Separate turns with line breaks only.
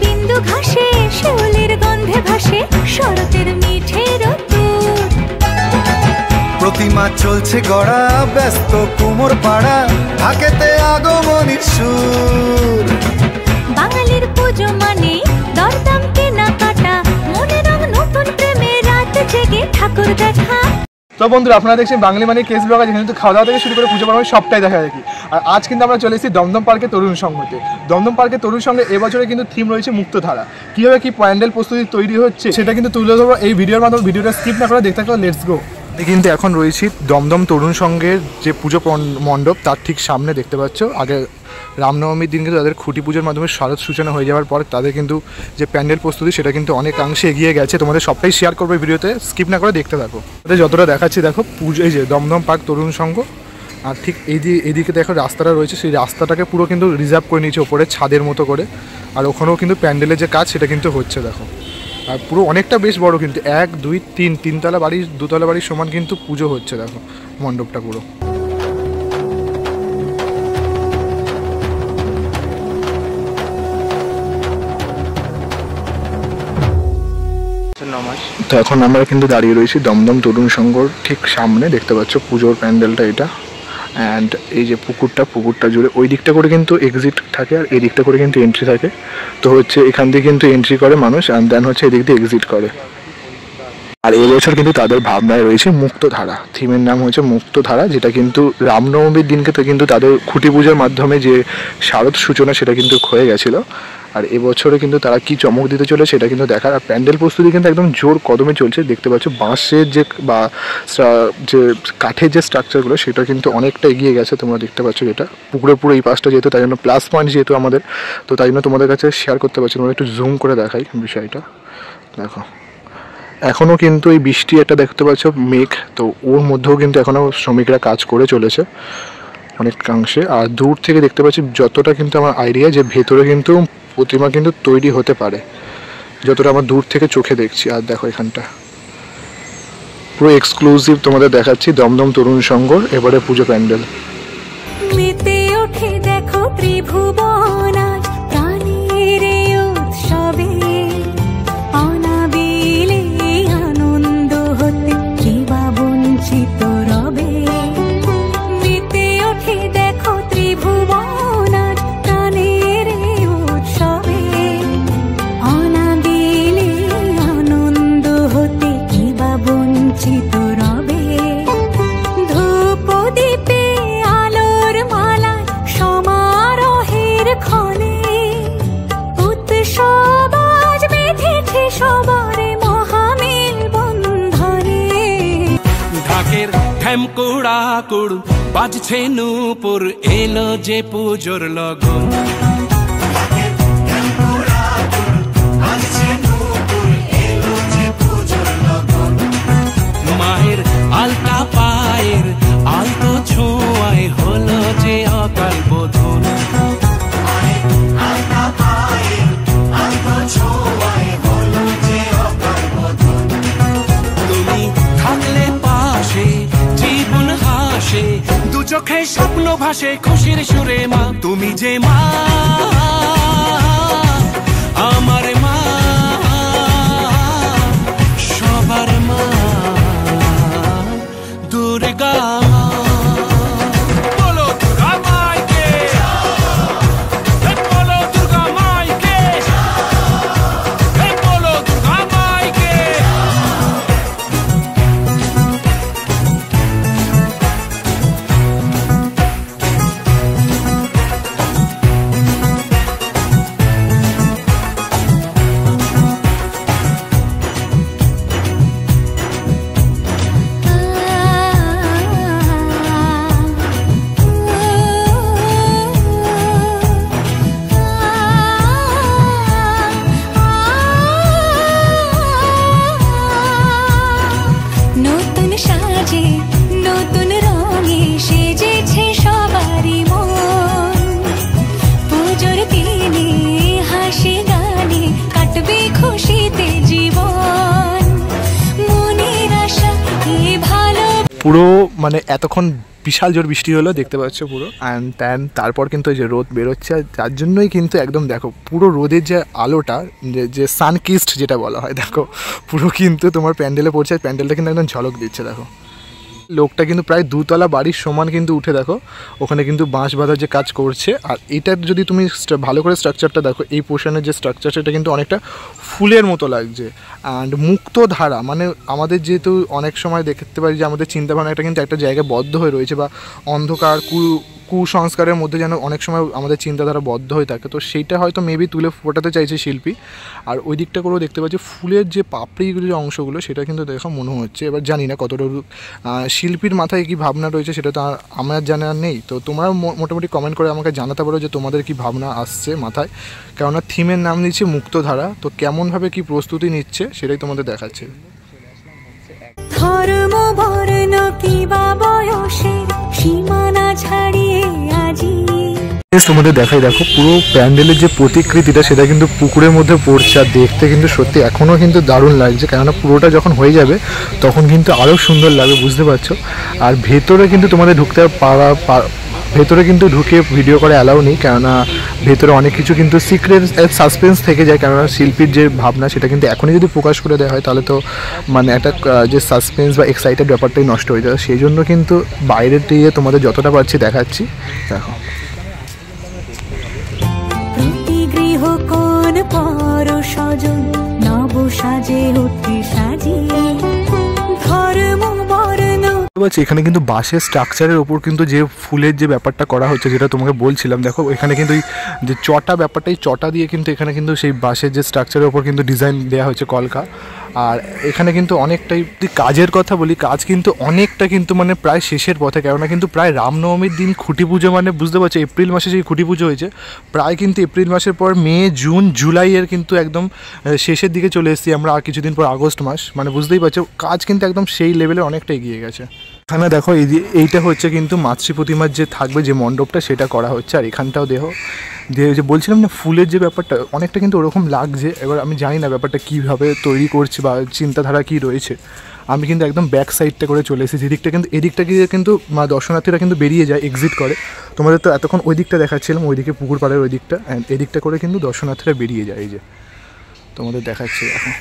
বিন্দু ঘাসে শিউলির গন্ধে ভাসে শরতের মিঠে রোদ্দুর।
প্রতিমা চলছে গড়া ব্যস্ত কুমোর পাড়া ঢাকেতে আগমনীর সুর।
বাঙালির পুজো মানে দরদাম কেনা কাটা মনে রং নতুন প্রেমে রাত জেগে ঠাকুর দেখা।
তো বন্ধুরা আপনারা দেখছেন বাঙালি মানে কেস ব্লগার, যেখানে কিন্তু খাওয়া দাওয়া থেকে শুরু করে পুজো পার্বণ সবটাই দেখা দেখি। আর আজ কিন্তু আমরা চলে এসেছি দমদম পার্কে তরুণ সংঘতে। দমদম পার্কে তরুণ সংঘে এবছরে কিন্তু থিম রয়েছে মুক্তধারা। কীভাবে কি প্যান্ডেল প্রস্তুতি তৈরি হচ্ছে সেটা কিন্তু তুলে ধরবো এই ভিডিওর মাধ্যমে। ভিডিওটা স্কিপ না করে দেখতে থাকো, লেটস গো। কিন্তু এখন রয়েছি দমদম তরুণ সংঘের যে পুজো মণ্ডপ তার ঠিক সামনে দেখতে পাচ্ছ। আগে রামনবমীর দিন কিন্তু তাদের খুঁটি পুজোর মাধ্যমে শারদ সূচনা হয়ে যাওয়ার পর তাদের কিন্তু যে প্যান্ডেল প্রস্তুতি সেটা কিন্তু অনেকাংশে এগিয়ে গেছে। তোমাদের সবটাই শেয়ার করবো ভিডিওতে, স্কিপ না করে দেখতে থাকো। যতটা দেখাচ্ছি দেখো পুজো, এই যে দমদম পার্ক তরুণ সংঘ। আর ঠিক এইদিকে দেখো রাস্তাটা রয়েছে, সেই রাস্তাটাকে পুরো কিন্তু রিজার্ভ করে নিয়েছে ওপরে ছাদের মতো করে। আর ওখানেও কিন্তু প্যান্ডেলের যে কাজ সেটা কিন্তু হচ্ছে দেখো। আর পুরো অনেকটা বেশ বড়, কিন্তু 1 2 3 তিনতলা বাড়ি দুতলা বাড়ির সমান কিন্তু পুজো হচ্ছে দেখো মণ্ডপটা পুরো। তো এখন আমরা কিন্তু দাঁড়িয়ে রয়েছি দমদম তরুণ সংঘর ঠিক সামনে, দেখতে পাচ্ছ পুজোর প্যান্ডেলটা এটা। অ্যান্ড এই যে পুকুরটা জুড়ে ওই দিকটা করে কিন্তু এক্সিট থাকে আর এই দিকটা করে কিন্তু এন্ট্রি থাকে। তো হচ্ছে এখান দিয়ে কিন্তু এন্ট্রি করে মানুষ, অ্যান্ড দেন হচ্ছে এদিক দিয়ে এক্সিট করে। আর এই বছর কিন্তু তাদের ভাবনায় রয়েছে মুক্তধারা, থিমের নাম হচ্ছে মুক্তধারা, যেটা কিন্তু রামনবমীর দিনকে তো কিন্তু তাদের খুঁটি পুজোর মাধ্যমে যে শারদ সূচনা সেটা কিন্তু হয়ে গেছিলো। আর এবছরে কিন্তু তারা কি চমক দিতে চলে সেটা কিন্তু দেখার। আর প্যান্ডেল প্রস্তুতি কিন্তু একদম জোর কদমে চলছে, দেখতে পাচ্ছ বাঁশের যে বা যে কাঠের যে স্ট্রাকচারগুলো সেটা কিন্তু অনেকটা এগিয়ে গেছে। তোমরা দেখতে পাচ্ছ যেটা পুকুরের পুরো এই পাশটা যেহেতু, তাই জন্য প্লাস পয়েন্ট যেহেতু আমাদের, তো তাই জন্য তোমাদের কাছে শেয়ার করতে পারছি। তোমরা একটু জুম করে দেখাই বিষয়টা দেখো। এখনও কিন্তু এই বৃষ্টি একটা দেখতে পাচ্ছ মেঘ, তো ওর মধ্যেও কিন্তু এখনও শ্রমিকরা কাজ করে চলেছে অনেকাংশে। আর দূর থেকে দেখতে পাচ্ছি যতটা কিন্তু আমার আইডিয়া যে ভেতরে কিন্তু প্রতিমা কিন্তু তৈরি হতে পারে, যতটা আমার দূর থেকে চোখে দেখছি। আর দেখো এখানটা পুরো এক্সক্লুসিভ তোমাদের দেখাচ্ছি দমদম তরুণ সংঘর এবারে পুজো প্যান্ডেল।
মেতে ওঠে দেখো ত্রিভুবন প্রাণের উৎসবে, অনাবিলে আনন্দ হতে জীবা বঞ্চিত রবে। মেতে ওঠে দেখো ত্রিভুবন প্রাণের উৎসবে, অনাবিলে আনন্দ হতে জীবা বঞ্চিত রবে। ধূপ দীপে আলোর মালা সমারোহের ক্ষণে, উৎসব আজ বেঁধেছে সবার মহামেল বন্ধনে।
ঢাকের ঠ্যামকুড়া কুড় বাজছে নূপুর, এলো যে পুজোর লগন। মায়ের আলতা পায়ের আলতো ছোঁয়ায় হলো যে অকাল বোধন। তুমি থাকলে পাশে জীবন হাসে, দু চোখে স্বপ্ন ভাসে খুশির সুরে মা। তুমি যে মা আমার মা, সবার মা দুর্গা। বলো দুর্গা মাইকে, বলো দুর্গা মাইকে, বলো দুর্গা মাইকে।
নতুন সাজে নতুন রঙে সেজেছে সবারই মন, পুজোর দিনে হাসি গানে কাটবে খুশিতে জীবন। মনের আশা এই ভালো
পুরো মানে এতক্ষণ বিশাল জোর বৃষ্টি হলো দেখতে পাচ্ছ পুরো, অ্যান্ড তারপর কিন্তু এই যে রোদ বেরোচ্ছে, আর যার জন্যই কিন্তু একদম দেখো পুরো রোদের যে আলোটা, যে সানকিস্ট যেটা বলা হয়, দেখো পুরো কিন্তু তোমার প্যান্ডেলে পড়ছে, প্যান্ডেলটা কিন্তু একদম ঝলক দিচ্ছে। দেখো লোকটা কিন্তু প্রায় 2 তলা বাড়ির সমান কিন্তু উঠে দেখো ওখানে কিন্তু বাঁশ বাঁধার যে কাজ করছে। আর এটার যদি তুমি ভালো করে স্ট্রাকচারটা দেখো, এই পোর্শনের যে স্ট্রাকচার সেটা কিন্তু অনেকটা ফুলের মতো লাগছে। অ্যান্ড মুক্ত ধারা, মানে আমাদের যেহেতু অনেক সময় দেখতে পারি যে আমাদের চিন্তাভাবনাটা কিন্তু একটা জায়গায় বদ্ধ হয়ে রয়েছে, বা অন্ধকার কুসংস্কারের মধ্যে যেন অনেক সময় আমাদের চিন্তাধারা বদ্ধ হয়ে থাকে, তো সেইটা হয়তো মেবি তুলে ফোটাতে চাইছে শিল্পী। আর ওই দিকটা করেও দেখতে পাচ্ছি ফুলের যে পাপড়িগুলো যে অংশগুলো সেটা কিন্তু দেখা মনে হচ্ছে। এবার জানি না কতটা শিল্পীর মাথায় কী ভাবনা রয়েছে সেটা তো আমার জানা নেই, তো তোমরা মোটামুটি কমেন্ট করে আমাকে জানাতে পারো যে তোমাদের কি ভাবনা আসছে মাথায়, কেননা থিমের নাম দিচ্ছে মুক্তধারা, তো কেমনভাবে কি প্রস্তুতি নিচ্ছে সেটাই তোমাদের দেখাচ্ছে।
ধর্ম বর্ণ কিবা বয়সের সীমানা ছাড়িয়ে আজি
তোমাদের দেখাই, দেখো পুরো প্যান্ডেলের যে প্রতিকৃতিটা সেটা কিন্তু পুকুরের মধ্যে পড়ছে, আর দেখতে কিন্তু সত্যি এখনও কিন্তু দারুণ লাগছে, কেননা পুরোটা যখন হয়ে যাবে তখন কিন্তু আরও সুন্দর লাগবে, বুঝতে পারছো। আর ভেতরে কিন্তু তোমাদের ঢুকতে ভেতরে কিন্তু ঢুকে ভিডিও করে অ্যালাউ নেই, কেননা ভেতরে অনেক কিছু কিন্তু সিক্রেট সাসপেন্স থেকে যায়, কেননা শিল্পীর যে ভাবনা সেটা কিন্তু এখনই যদি প্রকাশ করে দেওয়া হয় তাহলে তো মানে একটা যে সাসপেন্স বা এক্সাইটেড ব্যাপারটাই নষ্ট হয়ে যায়। সেই জন্য কিন্তু বাইরের দিয়ে তোমাদের যতটা পারছি দেখাচ্ছি। দেখো
কোন পর সজন নব সাজে উঠে সাজিয়ে ধর্ম বর্ণ।
এখানে কিন্তু বাঁশের স্ট্রাকচারের ওপর কিন্তু যে ফুলের যে ব্যাপারটা করা হচ্ছে যেটা তোমাকে বলছিলাম, দেখো এখানে কিন্তু যে চটা ব্যাপারটাই চটা দিয়ে কিন্তু এখানে কিন্তু সেই বাঁশের যে স্ট্রাকচারের ওপর কিন্তু ডিজাইন দেওয়া হয়েছে কলকা। আর এখানে কিন্তু অনেকটাই কাজের কথা বলি, কাজ কিন্তু অনেকটা কিন্তু মানে প্রায় শেষের পথে, কেননা কিন্তু প্রায় রামনবমীর দিন খুঁটি পুজো, মানে বুঝতে পারছো এপ্রিল মাসে সেই খুঁটি পুজো হয়েছে, প্রায় কিন্তু এপ্রিল মাসের পর মে জুন জুলাইয়ের কিন্তু একদম শেষের দিকে চলে এসেছি আমরা, আর কিছুদিন পর আগস্ট মাস, মানে বুঝতেই পারছো কাজ কিন্তু একদম সেই লেভেলে অনেকটা এগিয়ে গেছে। এখানে দেখো এইটা হচ্ছে কিন্তু মাতৃ প্রতিমার যে থাকবে যে মণ্ডপটা সেটা করা হচ্ছে, আর এখানটাও দেখো যে বলছিলাম না ফুলের যে ব্যাপারটা অনেকটা কিন্তু ওরকম লাগছে। এবার আমি জানি না ব্যাপারটা কীভাবে তৈরি করছে বা চিন্তাধারা কী রয়েছে, আমি কিন্তু একদম ব্যাক সাইডটা করে চলে এসেছি, যেদিকটা কিন্তু এদিকটা গিয়ে কিন্তু দর্শনার্থীরা কিন্তু বেরিয়ে যায়, এক্সিট করে। তোমাদের তো এতক্ষণ ওই দিকটা দেখাচ্ছিলাম, ওইদিকে পুকুর পাড়ের ওই দিকটা, অ্যান্ড এদিকটা করে কিন্তু দর্শনার্থীরা বেরিয়ে যায়, এই যে তোমাদের দেখাচ্ছি এখন।